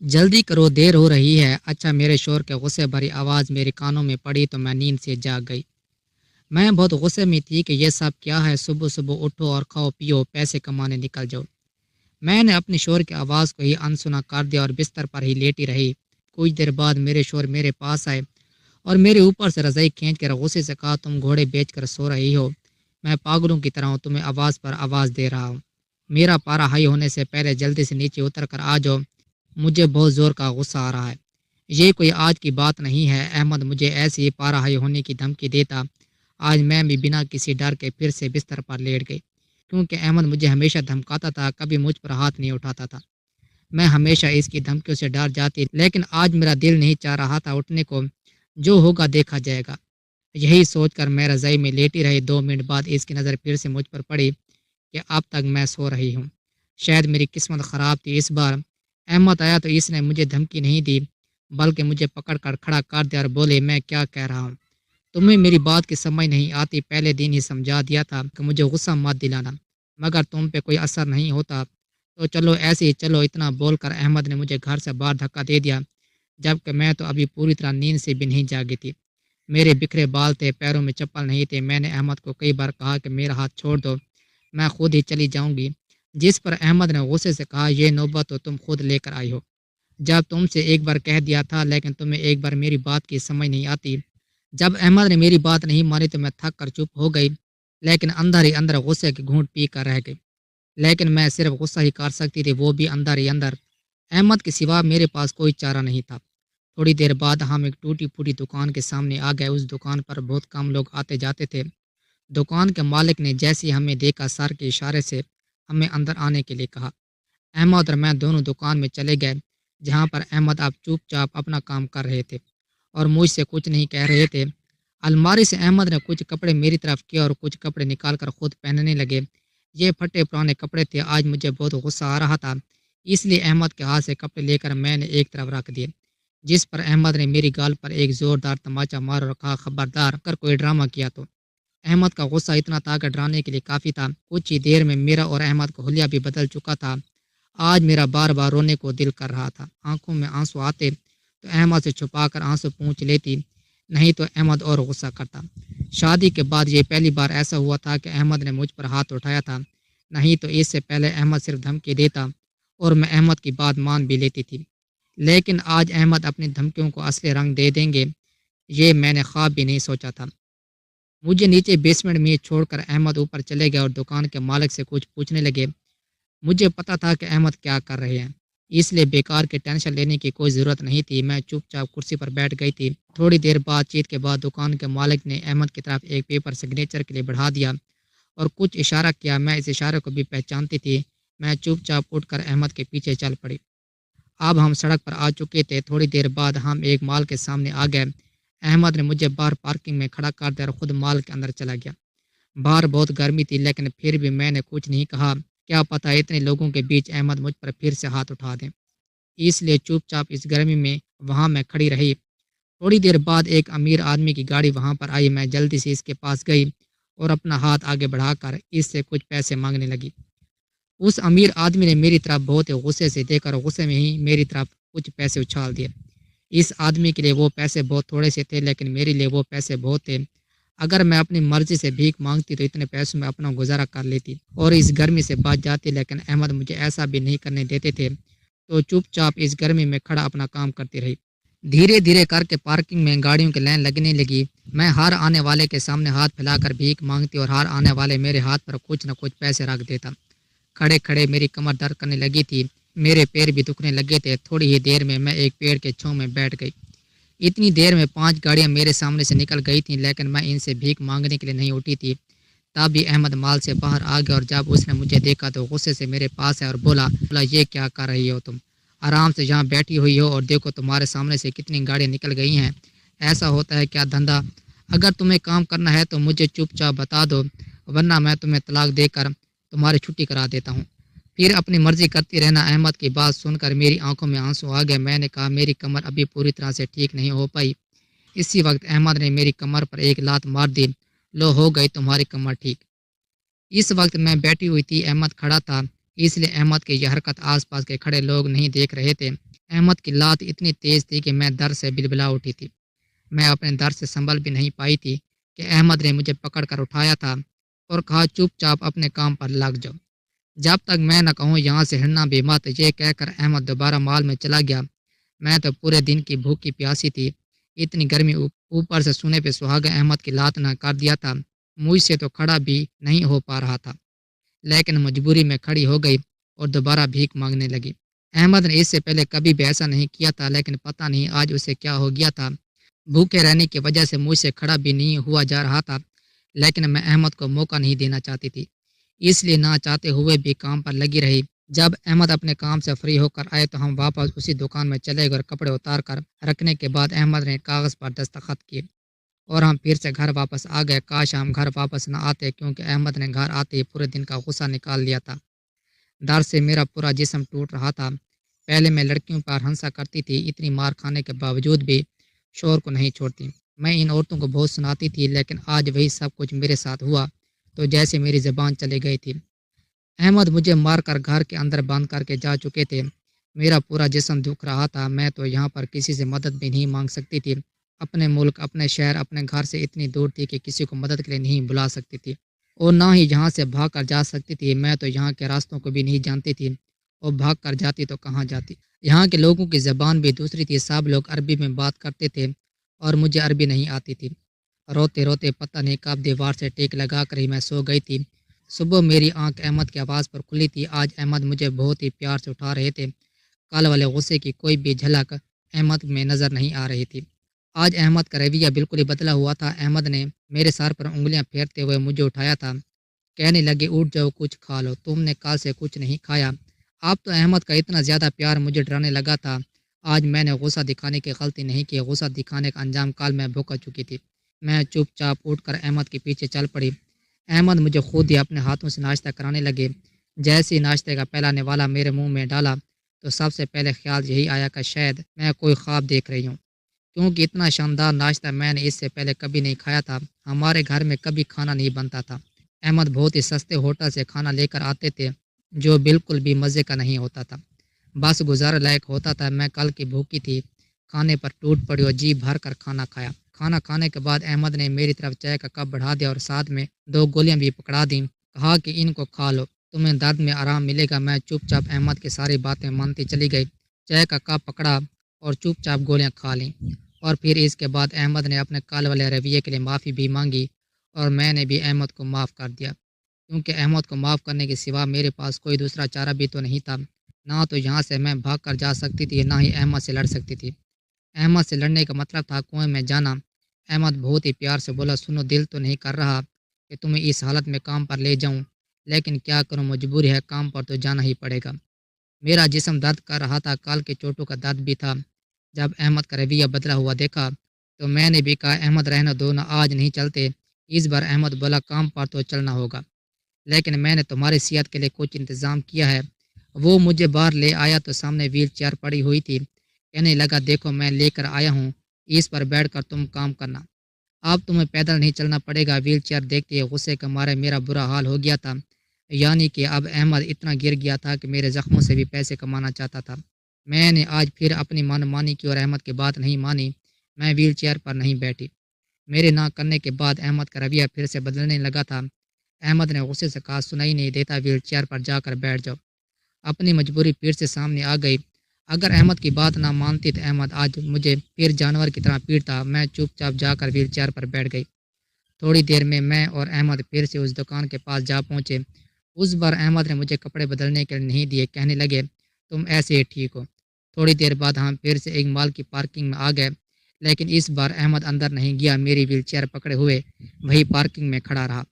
جلدی کرو، دیر ہو رہی ہے۔ اچھا، میرے شوہر کے غصے بھری آواز میرے کانوں میں پڑی تو میں نیند سے جاگ گئی۔ میں بہت غصے میں تھی کہ یہ سب کیا ہے، صبح صبح اٹھو اور کھاؤ پیو، پیسے کمانے نکل جاؤ۔ میں نے اپنے شوہر کی آواز کو ہی انسنا کر دیا اور بستر پر ہی لیٹی رہی۔ کچھ دیر بعد میرے شوہر میرے پاس آئے اور میرے اوپر سے رضائی کھینچ کر غصے سے کہا، تم گھوڑے بیچ کر سو رہی ہو، میں پاگلوں کی طرح ہوں، تمہیں آواز پر آواز دے رہا ہوں، میرا پارا ہائی ہونے سے پہلے جلدی سے نیچے اتر کر آ جاؤ، مجھے بہت زور کا غصہ آ رہا ہے۔ یہ کوئی آج کی بات نہیں ہے، احمد مجھے ایسے ہی پارا ہائی ہونے کی دھمکی دیتا۔ آج میں بھی بنا کسی ڈر کے پھر سے بستر پر لیٹ گئی، کیونکہ احمد مجھے ہمیشہ دھمکاتا تھا، کبھی مجھ پر ہاتھ نہیں اٹھاتا تھا۔ میں ہمیشہ اس کی دھمکیوں سے ڈر جاتی، لیکن آج میرا دل نہیں چاہ رہا تھا اٹھنے کو، جو ہوگا دیکھا جائے گا۔ یہی سوچ کر میں رضائی میں لیٹی رہی۔ 2 منٹ بعد اس کی نظر پھر سے مجھ پر پڑی کہ اب تک میں سو رہی ہوں۔ شاید میری قسمت خراب تھی، اس بار احمد آیا تو اس نے مجھے دھمکی نہیں دی، بلکہ مجھے پکڑ کر کھڑا کر دیا اور بولے، میں کیا کہہ رہا ہوں، تمہیں میری بات کی سمجھ نہیں آتی، پہلے دن ہی سمجھا دیا تھا کہ مجھے غصہ مت دلانا، مگر تم پہ کوئی اثر نہیں ہوتا تو چلو ایسے ہی چلو۔ اتنا بول کر احمد نے مجھے گھر سے باہر دھکا دے دیا، جبکہ میں تو ابھی پوری طرح نیند سے بھی نہیں جاگی تھی۔ میرے بکھرے بال تھے، پیروں میں چپل نہیں تھے۔ میں نے احمد کو کئی بار کہا کہ میرا ہاتھ چھوڑ دو، میں خود ہی چلی جاؤں گی، جس پر احمد نے غصے سے کہا، یہ نوبت تو تم خود لے کر آئی ہو، جب تم سے ایک بار کہہ دیا تھا، لیکن تمہیں ایک بار میری بات کی سمجھ نہیں آتی۔ جب احمد نے میری بات نہیں مانی تو میں تھک کر چپ ہو گئی، لیکن اندر ہی اندر غصے کی گھونٹ پی کر رہ گئی، لیکن میں صرف غصہ ہی کر سکتی تھی، وہ بھی اندر ہی اندر۔ احمد کے سوا میرے پاس کوئی چارہ نہیں تھا۔ تھوڑی دیر بعد ہم ایک ٹوٹی پھوٹی دکان کے سامنے آ گئے۔ اس دکان پر بہت کم لوگ آتے جاتے تھے۔ دکان کے مالک نے جیسے ہی ہمیں دیکھا، سر کے اشارے سے ہمیں اندر آنے کے لیے کہا۔ احمد اور میں دونوں دکان میں چلے گئے، جہاں پر احمد آپ چپ چاپ اپنا کام کر رہے تھے اور مجھ سے کچھ نہیں کہہ رہے تھے۔ الماری سے احمد نے کچھ کپڑے میری طرف کیے اور کچھ کپڑے نکال کر خود پہننے لگے۔ یہ پھٹے پرانے کپڑے تھے۔ آج مجھے بہت غصہ آ رہا تھا، اس لیے احمد کے ہاتھ سے کپڑے لے کر میں نے ایک طرف رکھ دیے، جس پر احمد نے میری گال پر ایک زوردار تماچا مارا اور کہا، خبردار اگر کوئی ڈرامہ کیا تو۔ احمد کا غصہ اتنا تھا کہ ڈرانے کے لیے کافی تھا۔ کچھ ہی دیر میں میرا اور احمد کا حلیہ بھی بدل چکا تھا۔ آج میرا بار بار رونے کو دل کر رہا تھا۔ آنکھوں میں آنسو آتے تو احمد سے چھپا کر آنسو پونچھ لیتی، نہیں تو احمد اور غصہ کرتا۔ شادی کے بعد یہ پہلی بار ایسا ہوا تھا کہ احمد نے مجھ پر ہاتھ اٹھایا تھا، نہیں تو اس سے پہلے احمد صرف دھمکی دیتا اور میں احمد کی بات مان بھی لیتی تھی، لیکن آج احمد اپنی دھمکیوں کو اصلی رنگ دے دیں گے، یہ میں نے خواب بھی نہیں سوچا تھا۔ مجھے نیچے بیسمنٹ میں چھوڑ کر احمد اوپر چلے گئے اور دکان کے مالک سے کچھ پوچھنے لگے۔ مجھے پتا تھا کہ احمد کیا کر رہے ہیں، اس لیے بیکار کی ٹینشن لینے کی کوئی ضرورت نہیں تھی۔ میں چپ چاپ کرسی پر بیٹھ گئی تھی۔ تھوڑی دیر بات چیت کے بعد دکان کے مالک نے احمد کی طرف ایک پیپر سگنیچر کے لیے بڑھا دیا اور کچھ اشارہ کیا۔ میں اس اشارے کو بھی پہچانتی تھی۔ میں چپ چاپ اٹھ کر احمد کے پیچھے چل پڑی۔ اب ہم سڑک پر آ چکے تھے۔ تھوڑی دیر بعد ہم ایک مال کے سامنے آ گئے۔ احمد نے مجھے باہر پارکنگ میں کھڑا کر دیا اور خود مال کے اندر چلا گیا۔ باہر بہت گرمی تھی، لیکن پھر بھی میں نے کچھ نہیں کہا، کیا پتہ اتنے لوگوں کے بیچ احمد مجھ پر پھر سے ہاتھ اٹھا دیں، اس لیے چپ چاپ اس گرمی میں وہاں میں کھڑی رہی۔ تھوڑی دیر بعد ایک امیر آدمی کی گاڑی وہاں پر آئی۔ میں جلدی سے اس کے پاس گئی اور اپنا ہاتھ آگے بڑھا کر اس سے کچھ پیسے مانگنے لگی۔ اس امیر آدمی نے میری طرف بہت ہی غصے سے دیکھا اور غصے میں ہی میری طرف کچھ پیسے اچھال دیے۔ اس آدمی کے لیے وہ پیسے بہت تھوڑے سے تھے، لیکن میرے لیے وہ پیسے بہت تھے۔ اگر میں اپنی مرضی سے بھیک مانگتی تو اتنے پیسوں میں اپنا گزارا کر لیتی اور اس گرمی سے بچ جاتی، لیکن احمد مجھے ایسا بھی نہیں کرنے دیتے تھے، تو چپ چاپ اس گرمی میں کھڑا اپنا کام کرتی رہی۔ دھیرے دھیرے کر کے پارکنگ میں گاڑیوں کی لائن لگنے لگی۔ میں ہر آنے والے کے سامنے ہاتھ پھیلا کر بھیک مانگتی اور ہر آنے والے میرے ہاتھ پر کچھ نہ کچھ پیسے رکھ دیتا۔ کھڑے کھڑے میری کمر درد کرنے لگی تھی، میرے پیر بھی دکھنے لگے تھے۔ تھوڑی ہی دیر میں ایک پیڑ کے چھاؤں میں بیٹھ گئی۔ اتنی دیر میں 5 گاڑیاں میرے سامنے سے نکل گئی تھیں، لیکن میں ان سے بھیک مانگنے کے لیے نہیں اٹھی تھی۔ تب بھی احمد مال سے باہر آ گیا اور جب اس نے مجھے دیکھا تو غصے سے میرے پاس آیا اور بولا، یہ کیا کر رہی ہو تم؟ آرام سے جہاں بیٹھی ہوئی ہو اور دیکھو تمہارے سامنے سے کتنی گاڑیاں نکل گئی ہیں، ایسا ہوتا ہے کیا دھندا؟ اگر تمہیں کام کرنا ہے تو مجھے چپ چاپ بتا دو، ورنہ میں تمہیں طلاق دے کر تمہاری چھٹی کرا دیتا ہوں، پھر اپنی مرضی کرتی رہنا۔ احمد کی بات سن کر میری آنکھوں میں آنسو آ گئے۔ میں نے کہا، میری کمر ابھی پوری طرح سے ٹھیک نہیں ہو پائی۔ اسی وقت احمد نے میری کمر پر ایک لات مار دی، لو ہو گئی تمہاری کمر ٹھیک۔ اس وقت میں بیٹھی ہوئی تھی، احمد کھڑا تھا، اس لیے احمد کی یہ حرکت آس پاس کے کھڑے لوگ نہیں دیکھ رہے تھے۔ احمد کی لات اتنی تیز تھی کہ میں درد سے بلبلا اٹھی تھی۔ میں اپنے درد سے سنبھل بھی نہیں پائی تھی کہ احمد نے مجھے پکڑ کر اٹھایا تھا اور کہا چپ چاپ اپنے کام پر لگ جاؤ، جب تک میں نہ کہوں یہاں سے ہلنا بھی مت۔ یہ کہہ کر احمد دوبارہ مال میں چلا گیا۔ میں تو پورے دن کی بھوکی پیاسی تھی، اتنی گرمی اوپر سے سونے پہ سہاگا احمد کی لات نہ کر دیا تھا، مجھ سے تو کھڑا بھی نہیں ہو پا رہا تھا، لیکن مجبوری میں کھڑی ہو گئی اور دوبارہ بھیک مانگنے لگی۔ احمد نے اس سے پہلے کبھی بھی ایسا نہیں کیا تھا، لیکن پتہ نہیں آج اسے کیا ہو گیا تھا۔ بھوکے رہنے کی وجہ سے مجھ سے کھڑا بھی نہیں ہوا جا رہا تھا، لیکن میں احمد کو موقع نہیں دینا چاہتی تھی، اس لیے نہ چاہتے ہوئے بھی کام پر لگی رہی۔ جب احمد اپنے کام سے فری ہو کر آئے تو ہم واپس اسی دکان میں چلے گئے اور کپڑے اتار کر رکھنے کے بعد احمد نے کاغذ پر دستخط کیے اور ہم پھر سے گھر واپس آ گئے۔ کاش ہم گھر واپس نہ آتے، کیونکہ احمد نے گھر آتے ہی پورے دن کا غصہ نکال لیا تھا۔ درد سے میرا پورا جسم ٹوٹ رہا تھا۔ پہلے میں لڑکیوں پر ہنسا کرتی تھی، اتنی مار کھانے کے باوجود بھی شوہر کو نہیں چھوڑتی۔ میں ان عورتوں کو بہت سناتی تھی، لیکن آج وہی سب کچھ میرے ساتھ ہوا تو جیسے میری زبان چلی گئی تھی۔ احمد مجھے مار کر گھر کے اندر بند کر کے جا چکے تھے۔ میرا پورا جسم دکھ رہا تھا۔ میں تو یہاں پر کسی سے مدد بھی نہیں مانگ سکتی تھی۔ اپنے ملک، اپنے شہر، اپنے گھر سے اتنی دور تھی کہ کسی کو مدد کے لیے نہیں بلا سکتی تھی اور نہ ہی یہاں سے بھاگ کر جا سکتی تھی۔ میں تو یہاں کے راستوں کو بھی نہیں جانتی تھی، اور بھاگ کر جاتی تو کہاں جاتی۔ یہاں کے لوگوں کی زبان بھی دوسری تھی، سب لوگ عربی میں بات کرتے تھے اور مجھے عربی نہیں آتی تھی۔ روتے روتے پتہ نہیں کب دیوار سے ٹیک لگا کر ہی میں سو گئی تھی۔ صبح میری آنکھ احمد کی آواز پر کھلی تھی۔ آج احمد مجھے بہت ہی پیار سے اٹھا رہے تھے۔ کل والے غصے کی کوئی بھی جھلک احمد میں نظر نہیں آ رہی تھی۔ آج احمد کا رویہ بالکل ہی بدلا ہوا تھا۔ احمد نے میرے سر پر انگلیاں پھیرتے ہوئے مجھے اٹھایا تھا، کہنے لگے اٹھ جاؤ، کچھ کھا لو، تم نے کل سے کچھ نہیں کھایا۔ اب تو احمد کا اتنا زیادہ پیار مجھے ڈرانے لگا تھا۔ آج میں نے غصہ دکھانے کی غلطی نہیں کی، غصہ دکھانے کا انجام کل میں بھگت چکی تھی۔ میں چپ چاپ اٹھ کر احمد کے پیچھے چل پڑی۔ احمد مجھے خود ہی اپنے ہاتھوں سے ناشتہ کرانے لگے۔ جیسے ہی ناشتے کا پہلا نوالا میرے منہ میں ڈالا تو سب سے پہلے خیال یہی آیا کہ شاید میں کوئی خواب دیکھ رہی ہوں، کیونکہ اتنا شاندار ناشتہ میں نے اس سے پہلے کبھی نہیں کھایا تھا۔ ہمارے گھر میں کبھی کھانا نہیں بنتا تھا۔ احمد بہت ہی سستے ہوٹل سے کھانا لے کر آتے تھے، جو بالکل بھی مزے کا نہیں ہوتا تھا، بس گزارا لائق ہوتا تھا۔ میں کل کی بھوکی تھی، کھانے پر ٹوٹ پڑی اور جی بھر کر کھانا کھایا۔ کھانا کھانے کے بعد احمد نے میری طرف چائے کا کپ بڑھا دیا اور ساتھ میں 2 گولیاں بھی پکڑا دیں، کہا کہ ان کو کھا لو، تمہیں درد میں آرام ملے گا۔ میں چپ چاپ احمد کی ساری باتیں مانتی چلی گئی، چائے کا کپ پکڑا اور چپ چاپ گولیاں کھا لیں، اور پھر اس کے بعد احمد نے اپنے کل والے رویے کے لیے معافی بھی مانگی اور میں نے بھی احمد کو معاف کر دیا، کیونکہ احمد کو معاف کرنے کے سوا میرے پاس کوئی دوسرا چارہ بھی تو نہیں تھا۔ نہ تو یہاں سے میں بھاگ کر جا سکتی تھی، نہ ہی احمد سے لڑ سکتی تھی۔ احمد سے لڑنے کا مطلب تھا کنویں میں جانا۔ احمد بہت ہی پیار سے بولا سنو، دل تو نہیں کر رہا کہ تمہیں اس حالت میں کام پر لے جاؤں، لیکن کیا کروں، مجبوری ہے، کام پر تو جانا ہی پڑے گا۔ میرا جسم درد کر رہا تھا، کال کے چوٹوں کا درد بھی تھا۔ جب احمد کا رویہ بدلا ہوا دیکھا تو میں نے بھی کہا احمد رہنا دو نا، آج نہیں چلتے۔ اس بار احمد بولا کام پر تو چلنا ہوگا، لیکن میں نے تمہاری صحت کے لیے کچھ انتظام کیا ہے۔ وہ مجھے باہر لے آیا تو سامنے ویل چیئر پڑی ہوئی تھی، کہنے لگا دیکھو میں لے کر آیا ہوں، اس پر بیٹھ کر تم کام کرنا، اب تمہیں پیدل نہیں چلنا پڑے گا۔ ویل چیئر دیکھتے ہی غصے کے مارے میرا برا حال ہو گیا تھا، یعنی کہ اب احمد اتنا گر گیا تھا کہ میرے زخموں سے بھی پیسے کمانا چاہتا تھا۔ میں نے آج پھر اپنی من مانی کی اور احمد کی بات نہیں مانی، میں ویل چیئر پر نہیں بیٹھی۔ میرے نہ کرنے کے بعد احمد کا رویہ پھر سے بدلنے لگا تھا۔ احمد نے غصے سے کہا سنائی نہیں دیتا، ویل چیئر پر جا کر بیٹھ جاؤ۔ اپنی مجبوری پھر سے سامنے آ گئی۔ اگر احمد کی بات نہ مانتی تو احمد آج مجھے پھر جانور کی طرح پیٹتا۔ میں چپ چاپ جا کر ویل چیئر پر بیٹھ گئی۔ تھوڑی دیر میں اور احمد پھر سے اس دکان کے پاس جا پہنچے۔ اس بار احمد نے مجھے کپڑے بدلنے کے لیے نہیں دیے، کہنے لگے تم ایسے ہی ٹھیک ہو۔ تھوڑی دیر بعد ہم پھر سے ایک مال کی پارکنگ میں آ گئے، لیکن اس بار احمد اندر نہیں گیا، میری ویل چیئر پکڑے ہوئے وہی پارکنگ میں کھڑا رہا،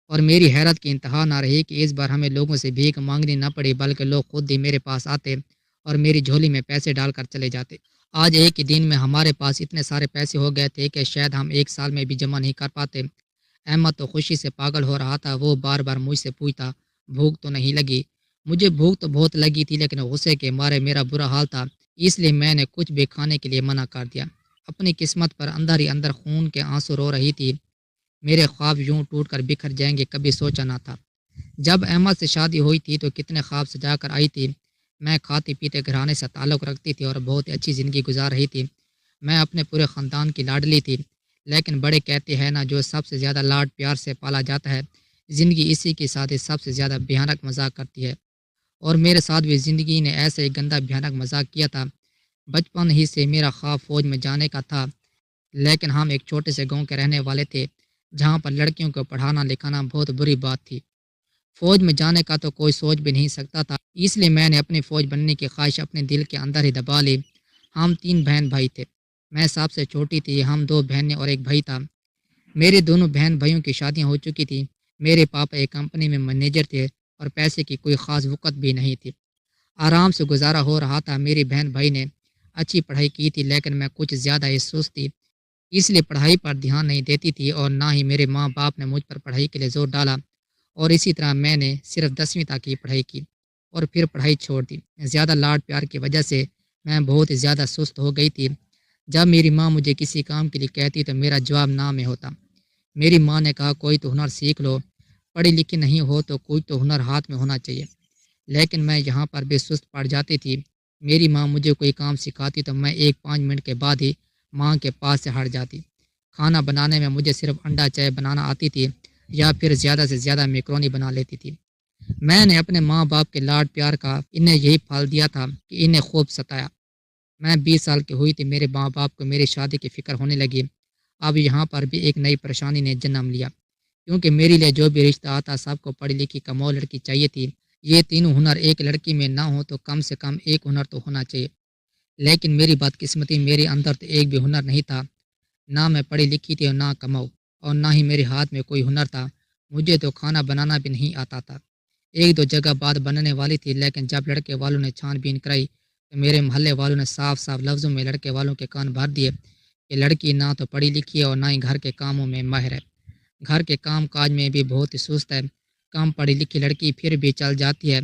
اور میری حیرت کی انتہا نہ رہی کہ اس بار ہمیں لوگوں سے بھیک مانگنی نہ پڑی، بلکہ لوگ خود ہی میرے پاس آتے اور میری جھولی میں پیسے ڈال کر چلے جاتے۔ آج ایک ہی دن میں ہمارے پاس اتنے سارے پیسے ہو گئے تھے کہ شاید ہم ایک سال میں بھی جمع نہیں کر پاتے۔ احمد تو خوشی سے پاگل ہو رہا تھا، وہ بار بار مجھ سے پوچھتا بھوک تو نہیں لگی؟ مجھے بھوک تو بہت لگی تھی، لیکن غصے کے مارے میرا برا حال تھا، اس لیے میں نے کچھ بھی کھانے کے لیے منع کر دیا۔ اپنی قسمت پر اندر ہی اندر خون کے آنسو رو رہی تھی۔ میرے خواب یوں ٹوٹ کر بکھر جائیں گے کبھی سوچا نہ تھا۔ جب احمد سے شادی ہوئی تھی تو کتنے خواب سجا کر آئی تھی، میں کھاتے پیتے گھرانے سے تعلق رکھتی تھی اور بہت ہی اچھی زندگی گزار رہی تھی۔ میں اپنے پورے خاندان کی لاڈلی تھی، لیکن بڑے کہتے ہیں نا، جو سب سے زیادہ لاڈ پیار سے پالا جاتا ہے، زندگی اسی کے ساتھ ہی سب سے زیادہ بھیانک مذاق کرتی ہے۔ اور میرے ساتھ بھی زندگی نے ایسے ہی گندا بھیانک مذاق کیا تھا۔ بچپن ہی سے میرا خواب فوج میں جانے کا تھا، لیکن ہم ایک چھوٹے سے گاؤں کے رہنے والے تھے، جہاں پر لڑکیوں کو پڑھانا لکھانا بہت بری بات تھی۔ فوج میں جانے کا تو کوئی سوچ بھی نہیں سکتا تھا، اس لیے میں نے اپنی فوج بننے کی خواہش اپنے دل کے اندر ہی دبا لی۔ ہم 3 بہن بھائی تھے، میں سب سے چھوٹی تھی، ہم 2 بہنیں اور ایک بھائی تھا۔ میرے دونوں بہن بھائیوں کی شادیاں ہو چکی تھیں، میرے پاپا ایک کمپنی میں مینیجر تھے اور پیسے کی کوئی خاص وقت بھی نہیں تھی، آرام سے گزارا ہو رہا تھا۔ میری بہن بھائی نے اچھی پڑھائی کی تھی، لیکن میں کچھ زیادہ ہی سست تھی، اس لیے پڑھائی پر دھیان نہیں دیتی تھی، اور نہ ہی میرے ماں باپ نے مجھ پر پڑھائی کے لیے زور ڈالا، اور اسی طرح میں نے صرف 10ویں تک کی پڑھائی کی اور پھر پڑھائی چھوڑ دی۔ زیادہ لاڈ پیار کی وجہ سے میں بہت ہی زیادہ سست ہو گئی تھی۔ جب میری ماں مجھے کسی کام کے لیے کہتی تو میرا جواب نہ میں ہوتا۔ میری ماں نے کہا، کوئی تو ہنر سیکھ لو، پڑھی لکھی نہیں ہو تو کوئی تو ہنر ہاتھ میں ہونا چاہیے، لیکن میں یہاں پر بھی سست پڑ جاتی تھی۔ میری ماں مجھے کوئی کام سکھاتی تو میں 1-5 منٹ کے بعد ہی ماں کے پاس سے ہٹ جاتی۔ کھانا بنانے میں مجھے صرف انڈا چائے بنانا آتی تھی، یا پھر زیادہ سے زیادہ میکرونی بنا لیتی تھی۔ میں نے اپنے ماں باپ کے لاڈ پیار کا انہیں یہی پھل دیا تھا کہ انہیں خوب ستایا۔ میں 20 سال کی ہوئی تھی، میرے ماں باپ کو میری شادی کی فکر ہونے لگی۔ اب یہاں پر بھی ایک نئی پریشانی نے جنم لیا، کیونکہ میرے لیے جو بھی رشتہ آتا سب کو پڑھی لکھی کماؤ لڑکی چاہیے تھی۔ یہ تینوں ہنر ایک لڑکی میں نہ ہو تو کم سے کم ایک ہنر تو ہونا چاہیے، لیکن میری بدقسمتی میرے اندر تو ایک بھی ہنر نہیں تھا۔ نہ میں پڑھی لکھی تھی اور نہ کماؤ، اور نہ ہی میرے ہاتھ میں کوئی ہنر تھا۔ مجھے تو کھانا بنانا بھی نہیں آتا تھا۔ 1-2 جگہ بات بننے والی تھی، لیکن جب لڑکے والوں نے چھان بین کرائی تو میرے محلے والوں نے صاف صاف لفظوں میں لڑکے والوں کے کان بھر دیے کہ لڑکی نہ تو پڑھی لکھی ہے اور نہ ہی گھر کے کاموں میں ماہر ہے، گھر کے کام کاج میں بھی بہت ہی سست ہے۔ کم پڑھی لکھی لڑکی پھر بھی چل جاتی ہے،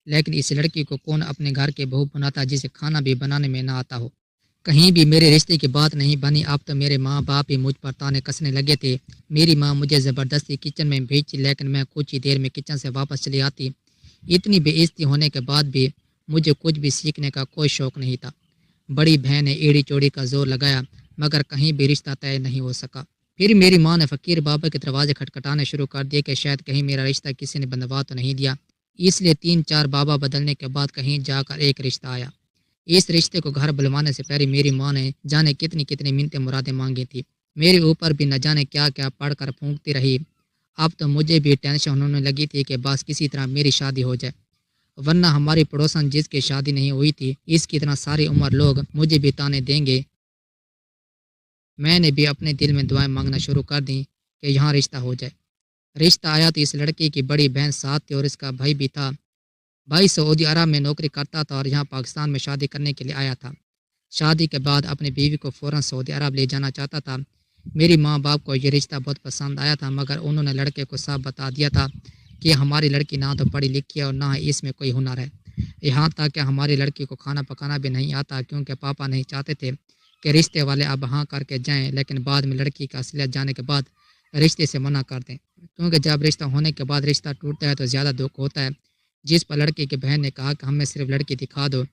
لیکن اس لڑکی کو کون اپنے گھر کے بہو بناتا جسے کھانا بھی بنانے میں نہ آتا ہو۔ کہیں بھی میرے رشتے کی بات نہیں بنی۔ اب تو میرے ماں باپ ہی مجھ پر تانے کسنے لگے تھے۔ میری ماں مجھے زبردستی کچن میں بھیجتی، لیکن میں کچھ ہی دیر میں کچن سے واپس چلی آتی۔ اتنی بے عزتی ہونے کے بعد بھی مجھے کچھ بھی سیکھنے کا کوئی شوق نہیں تھا۔ بڑی بہن نے ایڑی چوڑی کا زور لگایا، مگر کہیں بھی رشتہ طے نہیں ہو سکا۔ پھر میری ماں نے فقیر بابا کے دروازے کھٹکھٹانے شروع کر دیے کہ شاید کہیں میرا رشتہ کسی نے بندوا تو نہیں دیا۔ اس لیے 3-4 بابا بدلنے کے بعد کہیں جا کر ایک رشتہ آیا۔ اس رشتے کو گھر بلوانے سے پہلے میری ماں نے جانے کتنی کتنی منتیں مرادیں مانگی تھی، میرے اوپر بھی نہ جانے کیا کیا پڑھ کر پھونکتی رہی۔ اب تو مجھے بھی ٹینشن ہونے لگی تھی کہ بس کسی طرح میری شادی ہو جائے، ورنہ ہماری پڑوسن جس کی شادی نہیں ہوئی تھی، اس کی طرح ساری عمر لوگ مجھے بھی تانے دیں گے۔ میں نے بھی اپنے دل میں دعائیں مانگنا شروع کر دیں کہ یہاں رشتہ ہو جائے۔ رشتہ آیا تو اس لڑکی کی بڑی بہن ساتھ تھی اور اس کا بھائی بھی تھا۔ بھائی سعودی عرب میں نوکری کرتا تھا اور یہاں پاکستان میں شادی کرنے کے لیے آیا تھا۔ شادی کے بعد اپنی بیوی کو فوراً سعودی عرب لے جانا چاہتا تھا۔ میری ماں باپ کو یہ رشتہ بہت پسند آیا تھا، مگر انہوں نے لڑکے کو صاف بتا دیا تھا کہ ہماری لڑکی نہ تو پڑھی لکھی ہے اور نہ ہی اس میں کوئی ہنر ہے۔ یہاں تک کہ ہماری لڑکی کو کھانا پکانا بھی نہیں آتا، کیونکہ پاپا نہیں چاہتے تھے کہ رشتے والے اب ہاں کر کے جائیں، لیکن بعد میں لڑکی کا اصلیت جانے کے بعد رشتے سے منع کر دیں، کیونکہ جب رشتہ ہونے کے بعد رشتہ ٹوٹتا ہے تو زیادہ دکھ ہوتا ہے۔ جس پر لڑکی کی بہن نے کہا کہ ہمیں صرف لڑکی دکھا دو،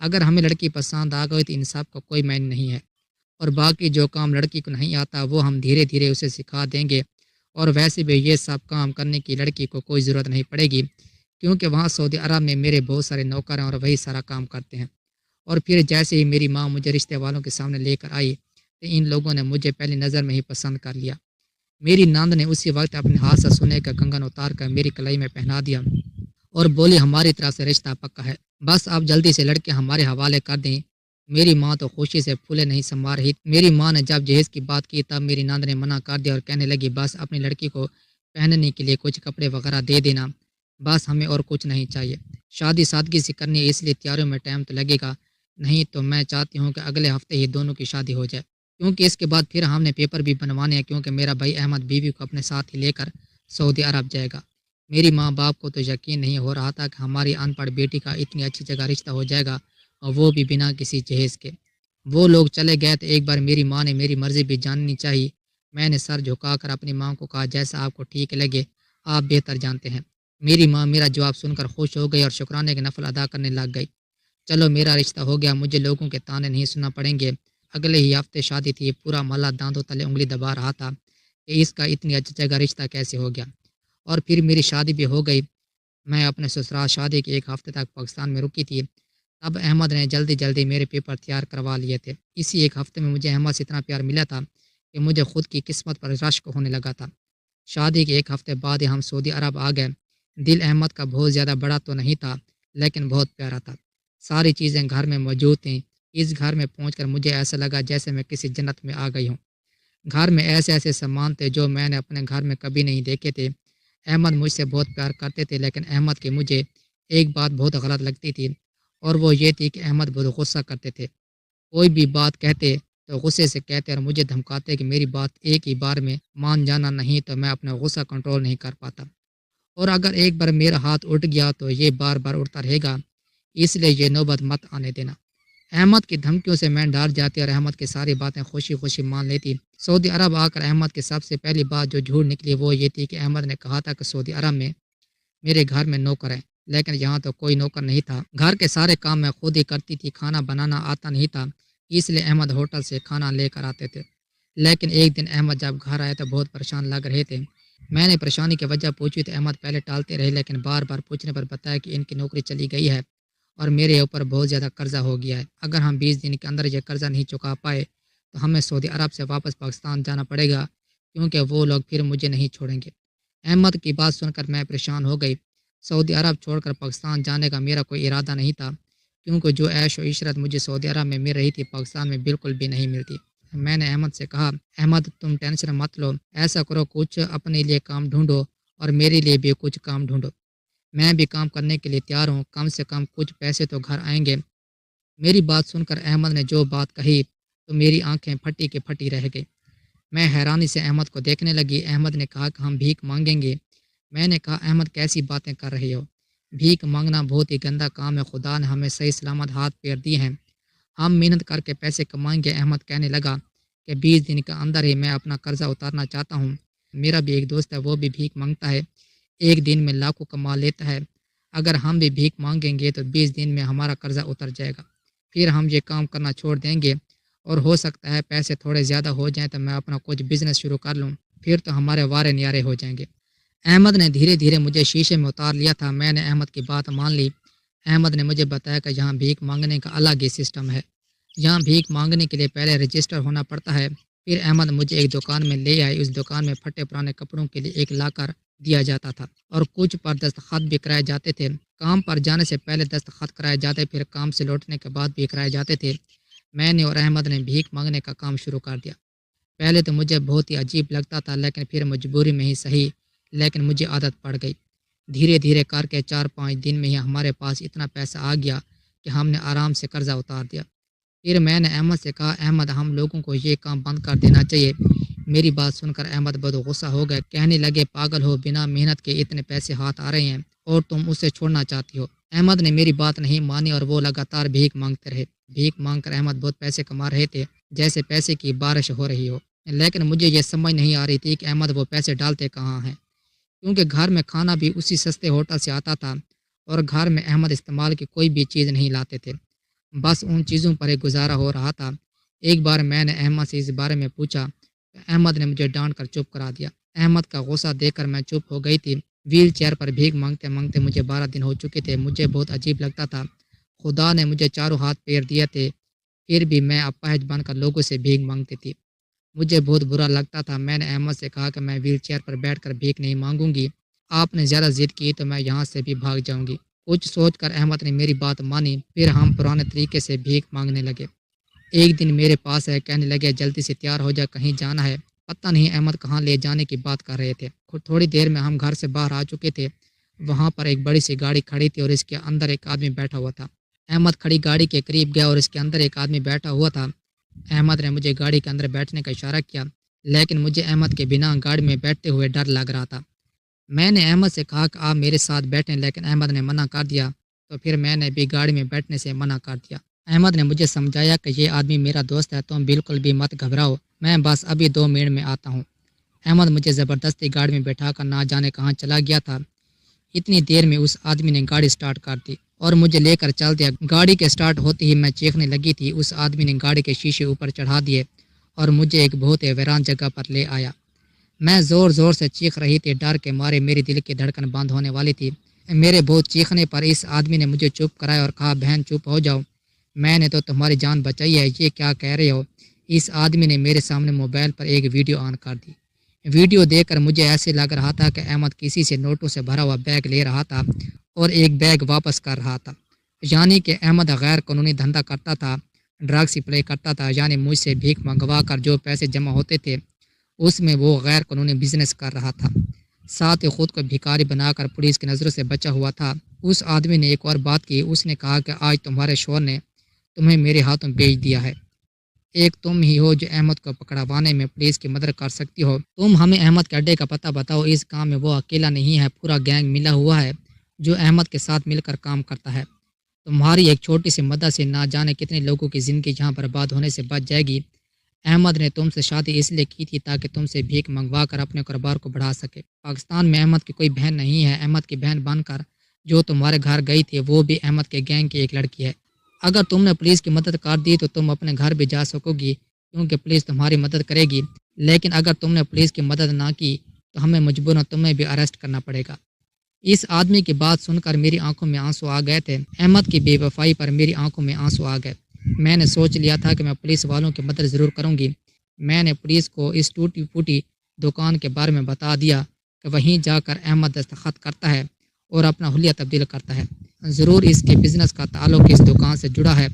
اگر ہمیں لڑکی پسند آ گئی تو ان سب کا کوئی معنی نہیں ہے، اور باقی جو کام لڑکی کو نہیں آتا وہ ہم دھیرے دھیرے اسے سکھا دیں گے، اور ویسے بھی یہ سب کام کرنے کی لڑکی کو کوئی ضرورت نہیں پڑے گی، کیونکہ وہاں سعودی عرب میں میرے بہت سارے نوکر ہیں اور وہی سارا کام کرتے ہیں۔ اور پھر جیسے ہی میری ماں مجھے رشتے والوں کے سامنے لے کر آئی تو ان لوگوں نے مجھے پہلی نظر میں ہی پسند کر لیا۔ میری ناند نے اسی وقت اپنے ہاتھ سے سونے کا کنگن اتار کر میری کلائی میں پہنا دیا اور بولی، ہماری طرف سے رشتہ پکا ہے، بس آپ جلدی سے لڑکے ہمارے حوالے کر دیں۔ میری ماں تو خوشی سے پھولے نہیں سما رہی۔ میری ماں نے جب جہیز کی بات کی تب میری ناند نے منع کر دیا اور کہنے لگی، بس اپنی لڑکی کو پہننے کے لیے کچھ کپڑے وغیرہ دے دینا، بس ہمیں اور کچھ نہیں چاہیے۔ شادی سادگی سے کرنی ہے، اس لیے تیاریوں میں ٹائم تو لگے گا، نہیں تو میں چاہتی ہوں کہ اگلے ہفتے ہی دونوں کی شادی ہو جائے، کیونکہ اس کے بعد پھر ہم نے پیپر بھی بنوانے ہیں، کیونکہ میرا بھائی احمد بیوی کو اپنے ساتھ ہی لے کر سعودی عرب جائے گا۔ میری ماں باپ کو تو یقین نہیں ہو رہا تھا کہ ہماری ان پڑھ بیٹی کا اتنی اچھی جگہ رشتہ ہو جائے گا، اور وہ بھی بنا کسی جہیز کے۔ وہ لوگ چلے گئے تو ایک بار میری ماں نے میری مرضی بھی جاننی چاہی۔ میں نے سر جھکا کر اپنی ماں کو کہا، جیسا آپ کو ٹھیک لگے، آپ بہتر جانتے ہیں۔ میری ماں میرا جواب سن کر خوش ہو گئی اور شکرانے کی نفل ادا کرنے لگ گئی۔ چلو میرا رشتہ ہو گیا، مجھے لوگوں کے تانے نہیں سننا پڑیں گے۔ اگلے ہی ہفتے شادی تھی، پورا محلہ دانتوں تلے انگلی دبا رہا تھا کہ اس کا اتنی اچھی جگہ رشتہ کیسے ہو گیا۔ اور پھر میری شادی بھی ہو گئی۔ میں اپنے سسرال شادی کے ایک ہفتے تک پاکستان میں رکی تھی۔ تب احمد نے جلدی جلدی میرے پیپر تیار کروا لیے تھے۔ اسی ایک ہفتے میں مجھے احمد سے اتنا پیار ملا تھا کہ مجھے خود کی قسمت پر رشک ہونے لگا تھا۔ شادی کے ایک ہفتے بعد ہی ہم سعودی عرب آ گئے۔ دل احمد کا بہت زیادہ بڑا تو نہیں تھا، لیکن بہت پیارا تھا۔ ساری چیزیں گھر میں موجود تھیں۔ اس گھر میں پہنچ کر مجھے ایسا لگا جیسے میں کسی جنت میں آ گئی ہوں۔ گھر میں ایسے ایسے سامان تھے جو میں نے اپنے گھر میں کبھی نہیں دیکھے تھے۔ احمد مجھ سے بہت پیار کرتے تھے، لیکن احمد کی مجھے ایک بات بہت غلط لگتی تھی، اور وہ یہ تھی کہ احمد بہت غصہ کرتے تھے۔ کوئی بھی بات کہتے تو غصے سے کہتے اور مجھے دھمکاتے کہ میری بات ایک ہی بار میں مان جانا، نہیں تو میں اپنا غصہ کنٹرول نہیں کر پاتا، اور اگر ایک بار میرا ہاتھ اٹھ گیا تو یہ بار بار اٹھتا رہے گا، اس لیے یہ نوبت مت آنے دینا۔ احمد کی دھمکیوں سے میں ڈر جاتی اور احمد کی ساری باتیں خوشی خوشی مان لیتی۔ سعودی عرب آ کر احمد کی سب سے پہلی بات جو جھوٹ نکلی وہ یہ تھی کہ احمد نے کہا تھا کہ سعودی عرب میں میرے گھر میں نوکر ہیں، لیکن یہاں تو کوئی نوکر نہیں تھا۔ گھر کے سارے کام میں خود ہی کرتی تھی، کھانا بنانا آتا نہیں تھا، اس لیے احمد ہوٹل سے کھانا لے کر آتے تھے۔ لیکن ایک دن احمد جب گھر آئے تو بہت پریشان لگ رہے تھے۔ میں نے پریشانی کی وجہ پوچھی تو احمد پہلے ٹالتے رہے، لیکن بار بار پوچھنے پر بتایا کہ ان کی نوکری چلی گئی ہے اور میرے اوپر بہت زیادہ قرضہ ہو گیا ہے۔ اگر ہم 20 دن کے اندر یہ قرضہ نہیں چکا پائے تو ہمیں سعودی عرب سے واپس پاکستان جانا پڑے گا، کیونکہ وہ لوگ پھر مجھے نہیں چھوڑیں گے۔ احمد کی بات سن کر میں پریشان ہو گئی۔ سعودی عرب چھوڑ کر پاکستان جانے کا میرا کوئی ارادہ نہیں تھا، کیونکہ جو عیش و عشرت مجھے سعودی عرب میں مل رہی تھی پاکستان میں بالکل بھی نہیں ملتی۔ میں نے احمد سے کہا، احمد تم ٹینشن مت لو، ایسا کرو کچھ اپنے لیے کام ڈھونڈو اور میرے لیے بھی کچھ کام ڈھونڈو۔ میں بھی کام کرنے کے لیے تیار ہوں، کم سے کم کچھ پیسے تو گھر آئیں گے۔ میری بات سن کر احمد نے جو بات کہی تو میری آنکھیں پھٹی کی پھٹی رہ گئی۔ میں حیرانی سے احمد کو دیکھنے لگی۔ احمد نے کہا کہ ہم بھیک مانگیں گے۔ میں نے کہا، احمد کیسی باتیں کر رہے ہو؟ بھیک مانگنا بہت ہی گندا کام ہے، خدا نے ہمیں صحیح سلامت ہاتھ پیر دیے ہیں، ہم محنت کر کے پیسے کمائیں گے۔ احمد کہنے لگا کہ 20 دن کے اندر ہی میں اپنا قرضہ اتارنا چاہتا ہوں۔ میرا بھی ایک دوست ہے، وہ بھی بھیک مانگتا ہے، ایک دن میں لاکھوں کما لیتا ہے۔ اگر ہم بھی بھیک مانگیں گے تو 20 دن میں ہمارا قرضہ اتر جائے گا، پھر ہم یہ کام کرنا چھوڑ دیں گے، اور ہو سکتا ہے پیسے تھوڑے زیادہ ہو جائیں تو میں اپنا کچھ بزنس شروع کر لوں، پھر تو ہمارے وارے نیارے ہو جائیں گے۔ احمد نے دھیرے دھیرے مجھے شیشے میں اتار لیا تھا۔ میں نے احمد کی بات مان لی۔ احمد نے مجھے بتایا کہ یہاں بھیک مانگنے کا الگ ہی سسٹم ہے، یہاں بھیک مانگنے کے لیے پہلے رجسٹر ہونا پڑتا ہے۔ پھر احمد مجھے ایک دکان میں لے آئے۔ اس دکان میں پھٹے پرانے کپڑوں کے لیے ایک لاکر دیا جاتا تھا، اور کچھ پر دستخط بھی کرائے جاتے تھے۔ کام پر جانے سے پہلے دستخط کرائے جاتے، پھر کام سے لوٹنے کے بعد بھی کرائے جاتے تھے۔ میں نے اور احمد نے بھیک مانگنے کا کام شروع کر دیا۔ پہلے تو مجھے بہت ہی عجیب لگتا تھا، لیکن پھر مجبوری میں ہی صحیح، لیکن مجھے عادت پڑ گئی۔ دھیرے دھیرے کر کے 4-5 دن میں ہی ہمارے پاس اتنا پیسہ آ گیا کہ ہم نے آرام سے قرضہ اتار دیا۔ پھر میں نے احمد سے کہا، احمد ہم لوگوں کو یہ کام بند کر دینا چاہیے۔ میری بات سن کر احمد بہت غصہ ہو گئے، کہنے لگے، پاگل ہو، بنا محنت کے اتنے پیسے ہاتھ آ رہے ہیں اور تم اسے چھوڑنا چاہتی ہو۔ احمد نے میری بات نہیں مانی اور وہ لگاتار بھیک مانگتے رہے۔ بھیک مانگ کر احمد بہت پیسے کما رہے تھے، جیسے پیسے کی بارش ہو رہی ہو، لیکن مجھے یہ سمجھ نہیں آ رہی تھی کہ احمد وہ پیسے ڈالتے کہاں ہیں، کیونکہ گھر میں کھانا بھی اسی سستے ہوٹل سے آتا تھا، اور گھر میں احمد استعمال کی کوئی بھی چیز نہیں لاتے تھے، بس ان چیزوں پر ہی گزارا ہو رہا تھا۔ ایک بار میں نے احمد سے اس بارے میں پوچھا تو احمد نے مجھے ڈانٹ کر چپ کرا دیا۔ احمد کا غصہ دیکھ کر میں چپ ہو گئی تھی۔ ویل چیئر پر بھیک مانگتے مانگتے مجھے 12 دن ہو چکے تھے۔ مجھے بہت عجیب لگتا تھا، خدا نے مجھے چاروں ہاتھ پیر دیے تھے، پھر بھی میں اپاہج بن کر لوگوں سے بھیک مانگتی تھی۔ مجھے بہت برا لگتا تھا۔ میں نے احمد سے کہا کہ میں ویل چیئر پر بیٹھ کر بھیک نہیں مانگوں گی، آپ نے زیادہ ضد کی تو میں یہاں سے بھی بھاگ جاؤں گی۔ کچھ سوچ کر احمد نے میری بات مانی، پھر ہم پرانے طریقے سے بھیک مانگنے لگے۔ ایک دن میرے پاس ہے، کہنے لگے، جلدی سے تیار ہو جا، کہیں جانا ہے۔ پتہ نہیں احمد کہاں لے جانے کی بات کر رہے تھے۔ تھوڑی دیر میں ہم گھر سے باہر آ چکے تھے۔ وہاں پر ایک بڑی سی گاڑی کھڑی تھی اور اس کے اندر ایک آدمی بیٹھا ہوا تھا۔ احمد کھڑی گاڑی کے قریب گیا اور اس کے اندر ایک آدمی بیٹھا ہوا تھا۔ احمد نے مجھے گاڑی کے اندر بیٹھنے کا اشارہ کیا، لیکن مجھے احمد کے بنا گاڑی میں بیٹھتے ہوئے ڈر لگ رہا تھا۔ میں نے احمد سے کہا کہ آپ میرے ساتھ بیٹھیں، لیکن احمد نے منع کر دیا، تو پھر میں نے بھی گاڑی میں بیٹھنے سے منع کر دیا۔ احمد نے مجھے سمجھایا کہ یہ آدمی میرا دوست ہے، تم بالکل بھی مت گھبراؤ، میں بس ابھی 2 منٹ میں آتا ہوں۔ احمد مجھے زبردستی گاڑی میں بیٹھا کر نہ جانے کہاں چلا گیا تھا۔ اتنی دیر میں اس آدمی نے گاڑی سٹارٹ کر دی اور مجھے لے کر چل دیا۔ گاڑی کے سٹارٹ ہوتے ہی میں چیخنے لگی تھی۔ اس آدمی نے گاڑی کے شیشے اوپر چڑھا دیے اور مجھے ایک بہت ویران جگہ پر لے آیا۔ میں زور زور سے چیخ رہی تھی، ڈر کے مارے میری دل کی دھڑکن بند ہونے والی تھی۔ میرے بہت چیخنے پر اس آدمی نے مجھے چپ کرایا اور کہا، بہن چپ ہو جاؤ، میں نے تو تمہاری جان بچائی ہے، یہ کیا کہہ رہے ہو؟ اس آدمی نے میرے سامنے موبائل پر ایک ویڈیو آن کر دی۔ ویڈیو دیکھ کر مجھے ایسے لگ رہا تھا کہ احمد کسی سے نوٹوں سے بھرا ہوا بیگ لے رہا تھا اور ایک بیگ واپس کر رہا تھا۔ یعنی کہ احمد غیر قانونی دھندا کرتا تھا، ڈرگ سپلائی کرتا تھا، یعنی مجھ سے بھیک منگوا کر جو پیسے جمع ہوتے تھے اس میں وہ غیر قانونی بزنس کر رہا تھا، ساتھ ہی خود کو بھکاری بنا کر پولیس کی نظروں سے بچا ہوا تھا۔ اس آدمی نے ایک اور بات کی، اس نے کہا کہ آج تمہارے شوہر نے تمہیں میرے ہاتھوں بیچ دیا ہے۔ ایک تم ہی ہو جو احمد کو پکڑوانے میں پولیس کی مدد کر سکتی ہو۔ تم ہمیں احمد کے اڈے کا پتہ بتاؤ، اس کام میں وہ اکیلا نہیں ہے، پورا گینگ ملا ہوا ہے جو احمد کے ساتھ مل کر کام کرتا ہے۔ تمہاری ایک چھوٹی سی مدد سے نہ جانے کتنے لوگوں کی زندگی یہاں برباد ہونے سے بچ جائے گی۔ احمد نے تم سے شادی اس لیے کی تھی تاکہ تم سے بھیک منگوا کر اپنے کاروبار کو بڑھا سکے۔ پاکستان میں احمد کی کوئی بہن نہیں ہے، احمد کی بہن بن کر جو تمہارے گھر گئی تھی وہ بھی احمد کے گینگ کی ایک لڑکی ہے۔ اگر تم نے پولیس کی مدد کر دی تو تم اپنے گھر بھی جا سکو گی کیونکہ پولیس تمہاری مدد کرے گی، لیکن اگر تم نے پولیس کی مدد نہ کی تو ہمیں مجبوراً تمہیں بھی اریسٹ کرنا پڑے گا۔ اس آدمی کی بات سن کر میری آنکھوں میں آنسو آ گئے تھے۔ احمد کی بے وفائی پر میری آنکھوں میں آنسو آ گئے۔ میں نے سوچ لیا تھا کہ میں پولیس والوں کی مدد ضرور کروں گی۔ میں نے پولیس کو اس ٹوٹی پھوٹی دکان کے بارے میں بتا دیا کہ وہیں جا کر احمد دستخط کرتا ہے اور اپنا حلیہ تبدیل کرتا ہے، ضرور اس کے بزنس کا تعلق اس دکان سے جڑا ہے۔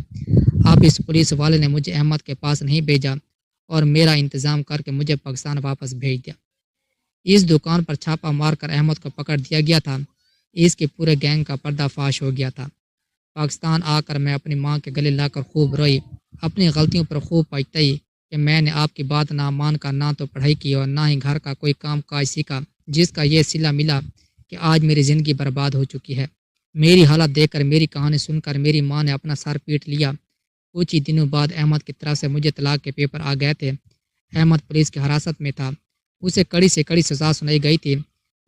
اب اس پولیس والے نے مجھے احمد کے پاس نہیں بھیجا اور میرا انتظام کر کے مجھے پاکستان واپس بھیج دیا۔ اس دکان پر چھاپا مار کر احمد کو پکڑ دیا گیا تھا۔ اس کے پورے گینگ کا پردہ فاش ہو گیا تھا۔ پاکستان آ کر میں اپنی ماں کے گلے لا کر خوب روئی، اپنی غلطیوں پر خوب پچھتائی کہ میں نے آپ کی بات نہ مان کر نہ تو پڑھائی کی اور نہ ہی گھر کا کوئی کام کاج سیکھا، جس کا یہ صلہ ملا کہ آج میری زندگی برباد ہو چکی ہے۔ میری حالت دیکھ کر، میری کہانی سن کر میری ماں نے اپنا سر پیٹ لیا۔ کچھ ہی دنوں بعد احمد کی طرف سے مجھے طلاق کے پیپر آ گئے تھے۔ احمد پولیس کی حراست میں تھا، اسے کڑی سے کڑی سزا سنائی گئی تھی۔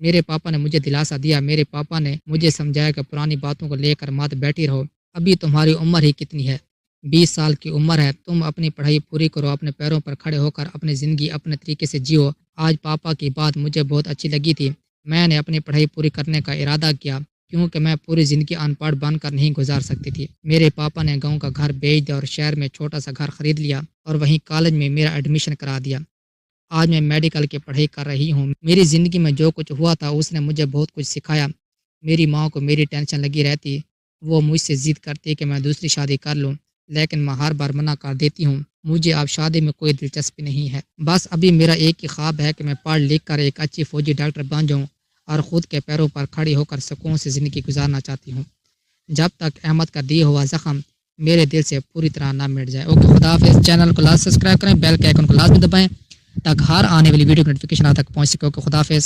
میرے پاپا نے مجھے دلاسا دیا، میرے پاپا نے مجھے سمجھایا کہ پرانی باتوں کو لے کر مت بیٹھی رہو، ابھی تمہاری عمر ہی کتنی ہے، 20 سال کی عمر ہے، تم اپنی پڑھائی پوری کرو، اپنے پیروں پر کھڑے ہو کر اپنی زندگی اپنے طریقے سے جیو۔ آج پاپا کی بات مجھے بہت اچھی لگی تھی۔ میں نے اپنی پڑھائی پوری کرنے کا ارادہ کیا کیونکہ میں پوری زندگی ان پڑھ بن کر نہیں گزار سکتی تھی۔ میرے پاپا نے گاؤں کا گھر بیچ دیا اور شہر میں چھوٹا سا گھر خرید لیا اور وہیں کالج میں میرا ایڈمیشن کرا دیا۔ آج میں میڈیکل کی پڑھائی کر رہی ہوں۔ میری زندگی میں جو کچھ ہوا تھا اس نے مجھے بہت کچھ سکھایا۔ میری ماں کو میری ٹینشن لگی رہتی، وہ مجھ سے ضد کرتی کہ میں دوسری شادی کر لوں، لیکن میں ہر بار منع کر دیتی ہوں۔ مجھے اب شادی میں کوئی دلچسپی نہیں ہے، بس ابھی میرا ایک ہی خواب ہے کہ میں پڑھ لکھ کر ایک اچھی فوجی ڈاکٹر بن جاؤں اور خود کے پیروں پر کھڑی ہو کر سکون سے زندگی گزارنا چاہتی ہوں، جب تک احمد کا دیا ہوا زخم میرے دل سے پوری طرح نہ مٹ جائے۔ اوکے، خدا حافظ۔ چینل کو لازمی سبسکرائب کریں، بیل کے آئیکن کو لازمی دبائیں تاکہ ہر آنے والی ویڈیو کی نوٹیفیکیشن آپ تک پہنچ سکے۔ اوکے، خدا حافظ۔